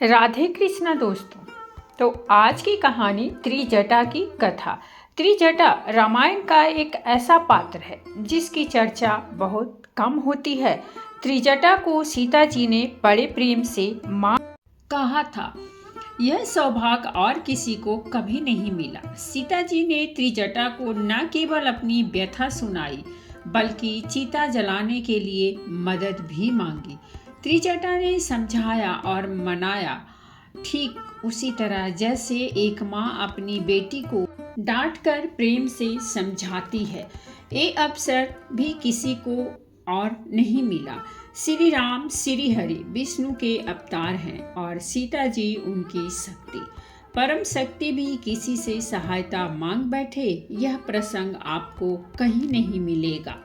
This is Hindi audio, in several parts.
राधे कृष्णा दोस्तों। तो आज की कहानी त्रिजटा की कथा। त्रिजटा रामायण का एक ऐसा पात्र है जिसकी चर्चा बहुत कम होती है। त्रिजटा को सीता जी ने बड़े प्रेम से मां कहा था। यह सौभाग्य और किसी को कभी नहीं मिला। सीता जी ने त्रिजटा को न केवल अपनी व्यथा सुनाई बल्कि चिता जलाने के लिए मदद भी मांगी। त्रिजटा ने समझाया और मनाया, ठीक उसी तरह जैसे एक माँ अपनी बेटी को डांटकर प्रेम से समझाती है। ये अवसर भी किसी को और नहीं मिला। श्री राम श्री हरि विष्णु के अवतार हैं और सीता जी उनकी शक्ति। परम शक्ति भी किसी से सहायता मांग बैठे, यह प्रसंग आपको कहीं नहीं मिलेगा।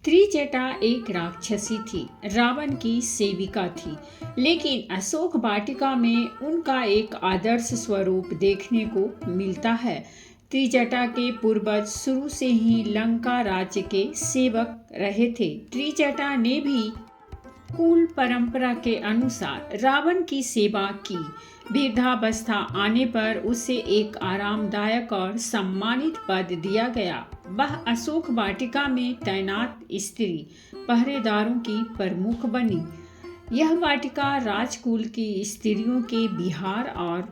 त्रिजटा एक राक्षसी थी, रावण की सेविका थी, लेकिन अशोक वाटिका में उनका एक आदर्श स्वरूप देखने को मिलता है। त्रिजटा के पूर्वज शुरू से ही लंका राज्य के सेवक रहे थे। त्रिजटा ने भी कुल परंपरा के अनुसार रावण की सेवा की। वृद्धावस्था आने पर उसे एक आरामदायक और सम्मानित पद दिया गया। वह अशोक वाटिका में तैनात स्त्री पहरेदारों की प्रमुख बनी। यह वाटिका राजकुल की स्त्रियों के विहार और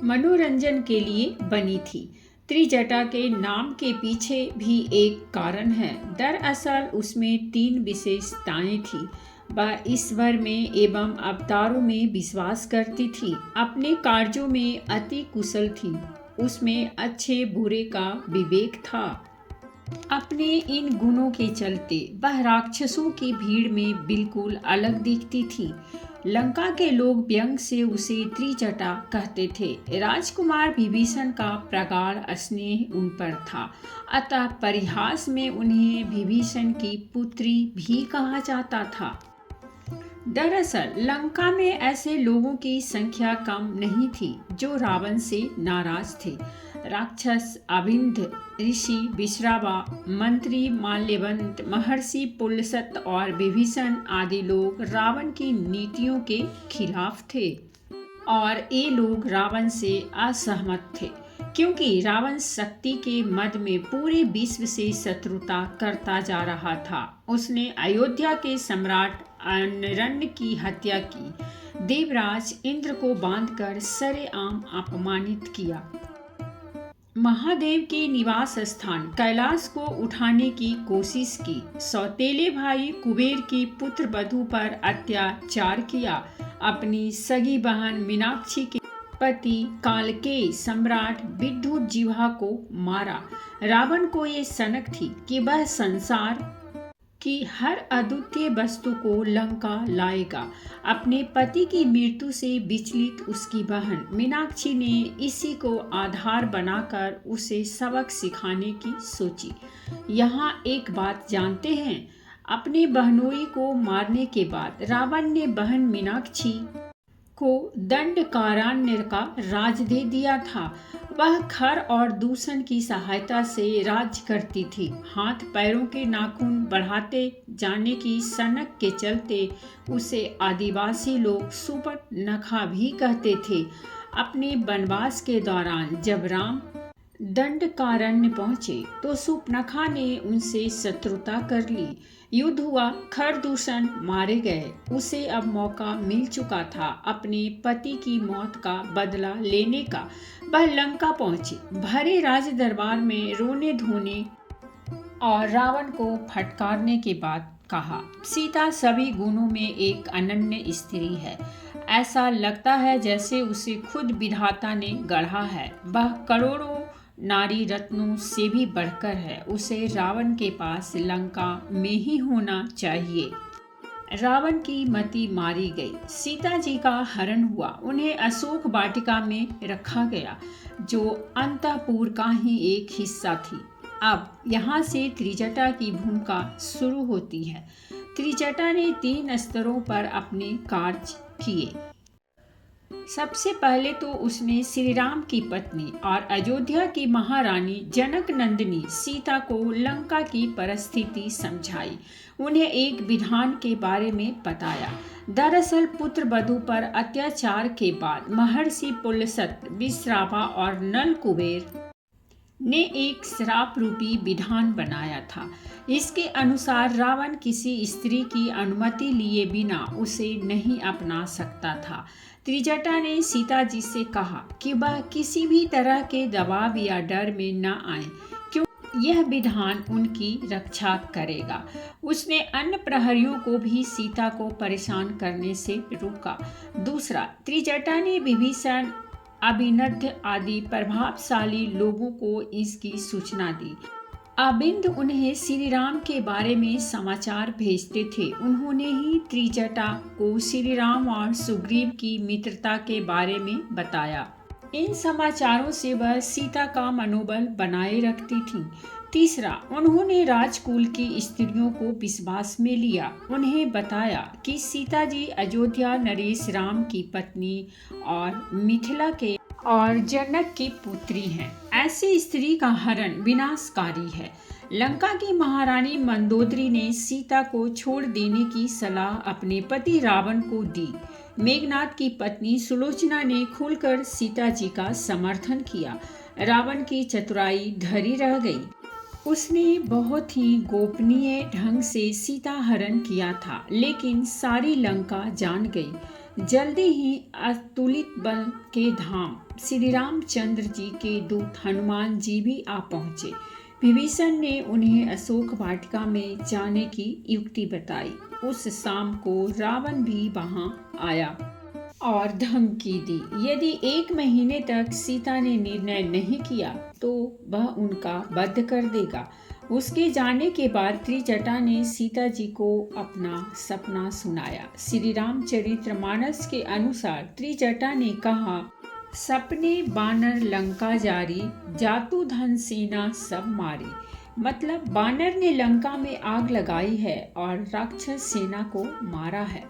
मनोरंजन के लिए बनी थी। त्रिजटा के नाम के पीछे भी एक कारण है। दरअसल उसमें 3 विशेषताएं थी। वह ईश्वर में एवं अवतारों में विश्वास करती थी, अपने कार्यों में अति कुशल थी, उसमें अच्छे बुरे का विवेक था। अपने इन गुणों के चलते वह राक्षसों की भीड़ में बिल्कुल अलग दिखती थी। लंका के लोग व्यंग से उसे त्रिजटा कहते थे। राजकुमार विभीषण का प्रगाढ़ स्नेह उन पर था, अतः परिहास में उन्हें विभीषण की पुत्री भी कहा जाता था। दरअसल लंका में ऐसे लोगों की संख्या कम नहीं थी जो रावण से नाराज थे। राक्षस, अभिंध, ऋषि विश्रावा, मंत्री माल्यवंत, महर्षि पुलस्त और विभीषण आदि लोग रावण की नीतियों के खिलाफ थे और ये लोग रावण से असहमत थे, क्योंकि रावण शक्ति के मद में पूरे विश्व से शत्रुता करता जा रहा था। उसने अयोध्या के सम्राट अनरण्य की हत्या की, देवराज इंद्र को बांधकर सरेआम अपमानित किया, महादेव के निवास स्थान कैलाश को उठाने की कोशिश की, सौतेले भाई कुबेर की पुत्र वधू पर अत्याचार किया, अपनी सगी बहन मीनाक्षी के पति कालकेय सम्राट विद्युज्जिह्वा को मारा। रावण को ये सनक थी कि वह संसार की हर अद्वितीय वस्तु को लंका लाएगा। अपने पति की मृत्यु से विचलित उसकी बहन मीनाक्षी ने इसी को आधार बनाकर उसे सबक सिखाने की सोची। यहाँ एक बात जानते हैं, अपने बहनोई को मारने के बाद रावण ने बहन मीनाक्षी को दंडकारण्य का राज दे दिया था। वह खर और दूषण की सहायता से राज्य करती थी। हाथ पैरों के नाखून बढ़ाते जाने की सनक के चलते उसे आदिवासी लोग सुपर्णखा भी कहते थे। अपने वनवास के दौरान जब राम दंडकारण्य पहुंचे तो सुपर्णखा ने उनसे शत्रुता कर ली। युद्ध हुआ, खरदूषण मारे गए। उसे अब मौका मिल चुका था अपने पति की मौत का बदला लेने का। वह लंका पहुंची, भरे राज दरबार में रोने धोने और रावण को फटकारने के बाद कहा, सीता सभी गुणों में एक अनन्य स्त्री है। ऐसा लगता है जैसे उसे खुद विधाता ने गढ़ा है। वह करोड़ों नारी रत्नों से भी बढ़कर है। उसे रावण के पास लंका में ही होना चाहिए। रावण की मति मारी गई। सीता जी का हरण हुआ। उन्हें अशोक वाटिका में रखा गया, जो अंतःपुर का ही एक हिस्सा थी। अब यहाँ से त्रिजटा की भूमिका शुरू होती है। त्रिजटा ने 3 स्तरों पर अपने कार्य किए। सबसे पहले तो उसने श्री राम की पत्नी और अयोध्या की महारानी जनक नंदिनी सीता को लंका की परिस्थिति समझाई। उन्हें एक विधान के बारे में बताया। दरअसल पुत्र वधू पर अत्याचार के बाद महर्षि पुलस्त, विश्रावा और नल कुबेर ने एक श्राप रूपी विधान बनाया था। इसके अनुसार रावण किसी स्त्री की अनुमति लिए बिना उसे नहीं अपना सकता था। त्रिजटा ने सीता जी से कहा कि वह किसी भी तरह के दबाव या डर में न आए, क्यों यह विधान उनकी रक्षा करेगा। उसने अन्य प्रहरियों को भी सीता को परेशान करने से रोका। दूसरा, त्रिजटा ने विभीषण, अभिनद्य आदि प्रभावशाली लोगों को इसकी सूचना दी। अबिंद उन्हें श्री राम के बारे में समाचार भेजते थे। उन्होंने ही त्रिजटा को श्री राम और सुग्रीव की मित्रता के बारे में बताया। इन समाचारों से वह सीता का मनोबल बनाए रखती थीं। तीसरा, उन्होंने राजकुल की स्त्रियों को विश्वास में लिया। उन्हें बताया कि सीता जी अयोध्या नरेश राम की पत्नी और मिथिला के और जनक की पुत्री हैं। ऐसी स्त्री का हरण विनाशकारी है। लंका की महारानी मंदोदरी ने सीता को छोड़ देने की सलाह अपने पति रावण को दी। मेघनाद की पत्नी सुलोचना ने खुलकर सीता जी का समर्थन किया। रावण की चतुराई धरी रह गई। उसने बहुत ही गोपनीय ढंग से सीता हरण किया था, लेकिन सारी लंका जान गई। जल्दी ही अतुलित बल के धाम श्री रामचंद्र जी के दूत हनुमान जी भी आ पहुँचे। विभीषण ने उन्हें अशोक वाटिका में जाने की युक्ति बताई। उस शाम को रावण भी वहां आया और धमकी दी, यदि 1 महीने तक सीता ने निर्णय नहीं किया तो वह उनका वध कर देगा। उसके जाने के बाद त्रिजटा ने सीता जी को अपना सपना सुनाया। श्री रामचरितमानस के अनुसार त्रिजटा ने कहा, सपने बानर लंका जारी, जातु धन सेना सब मारी। मतलब बानर ने लंका में आग लगाई है और राक्षस सेना को मारा है।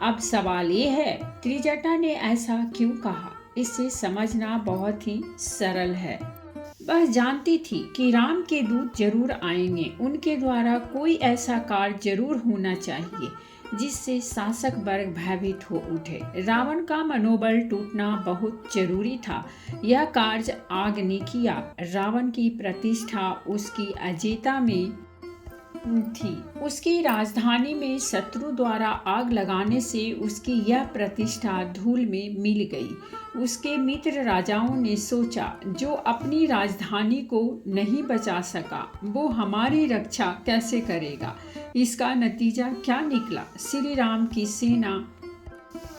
अब सवाल ये है, त्रिजटा ने ऐसा क्यों कहा? इसे समझना बहुत ही सरल है। वह जानती थी कि राम के दूत जरूर आएंगे। उनके द्वारा कोई ऐसा कार्य जरूर होना चाहिए जिससे शासक वर्ग भयभीत हो उठे। रावण का मनोबल टूटना बहुत जरूरी था। यह कार्य आग ने किया। रावण की प्रतिष्ठा उसकी अजेयता में थी। उसकी राजधानी में शत्रु द्वारा आग लगाने से उसकी यह प्रतिष्ठा धूल में मिल गई। उसके मित्र राजाओं ने सोचा, जो अपनी राजधानी को नहीं बचा सका वो हमारी रक्षा कैसे करेगा। इसका नतीजा क्या निकला? श्री राम की सेना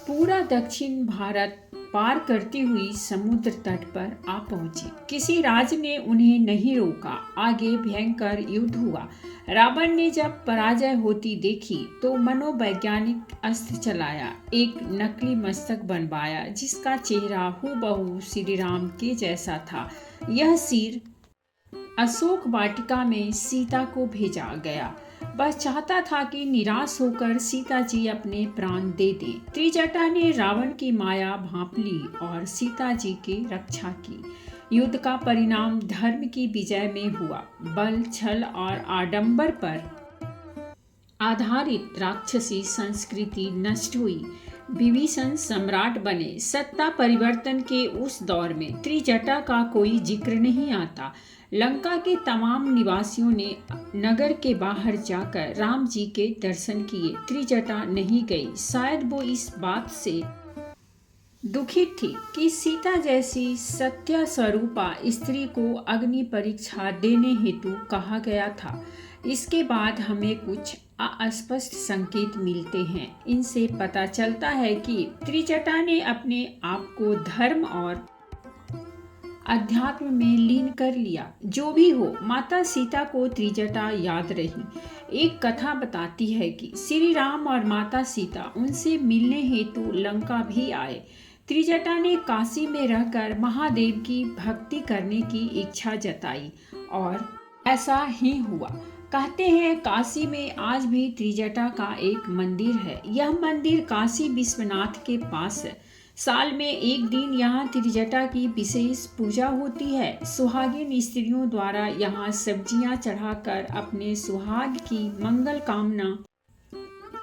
पूरा दक्षिण भारत पार करती हुई समुद्र तट पर आ पहुंची। किसी राज ने उन्हें नहीं रोका। आगे भयंकर युद्ध हुआ। रावण ने जब पराजय होती देखी तो मनोवैज्ञानिक अस्त्र चलाया। एक नकली मस्तक बनवाया जिसका चेहरा हूबहू श्री राम के जैसा था। यह सिर अशोक वाटिका में सीता को भेजा गया। वह चाहता था कि निराश होकर सीता जी अपने प्राण दे दें। त्रिजटा ने रावण की माया भांप ली और सीता जी की रक्षा की। युद्ध का परिणाम धर्म की विजय में हुआ। बल, छल और आडंबर पर आधारित राक्षसी संस्कृति नष्ट हुई। विभीषण सम्राट बने। सत्ता परिवर्तन के उस दौर में त्रिजटा का कोई जिक्र नहीं आता। लंका के तमाम निवासियों ने नगर के बाहर जाकर राम जी के दर्शन किए। त्रिजटा नहीं गई। शायद वो इस बात से दुखित थी कि सीता जैसी सत्य स्वरूपा स्त्री को अग्नि परीक्षा देने हेतु कहा गया था। इसके बाद हमें कुछ अस्पष्ट संकेत मिलते हैं। इनसे पता चलता है कि त्रिजटा ने अपने आप को धर्म और अध्यात्म में लीन कर लिया। जो भी हो, माता सीता को त्रिजटा याद रही। एक कथा बताती है कि श्री राम और माता सीता उनसे मिलने हेतु लंका भी आए। त्रिजटा ने काशी में रहकर महादेव की भक्ति करने की इच्छा जताई और ऐसा ही हुआ। कहते हैं काशी में आज भी त्रिजटा का एक मंदिर है। यह मंदिर काशी विश्वनाथ के पास है। साल में एक दिन यहाँ त्रिजटा की विशेष पूजा होती है। सुहागिन स्त्रियों द्वारा यहाँ सब्जियां चढ़ाकर अपने सुहाग की मंगल कामना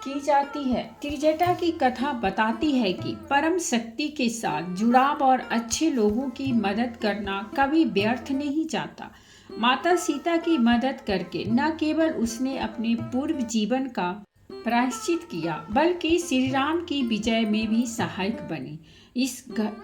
की जाती है। त्रिजटा की कथा बताती है कि परम शक्ति के साथ जुड़ाव और अच्छे लोगों की मदद करना कभी व्यर्थ नहीं जाता। माता सीता की मदद करके न केवल उसने अपने पूर्व जीवन का प्रायश्चित किया, बल्कि श्री राम की विजय में भी सहायक बनी।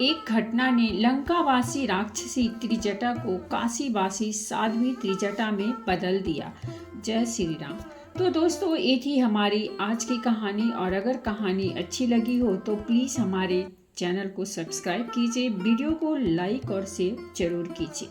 एक घटना ने लंकावासी राक्षसी त्रिजटा को काशीवासी साध्वी त्रिजटा में बदल दिया। जय श्री राम। तो दोस्तों, ये थी हमारी आज की कहानी, और अगर कहानी अच्छी लगी हो तो प्लीज़ हमारे चैनल को सब्सक्राइब कीजिए, वीडियो को लाइक और शेयर जरूर कीजिए।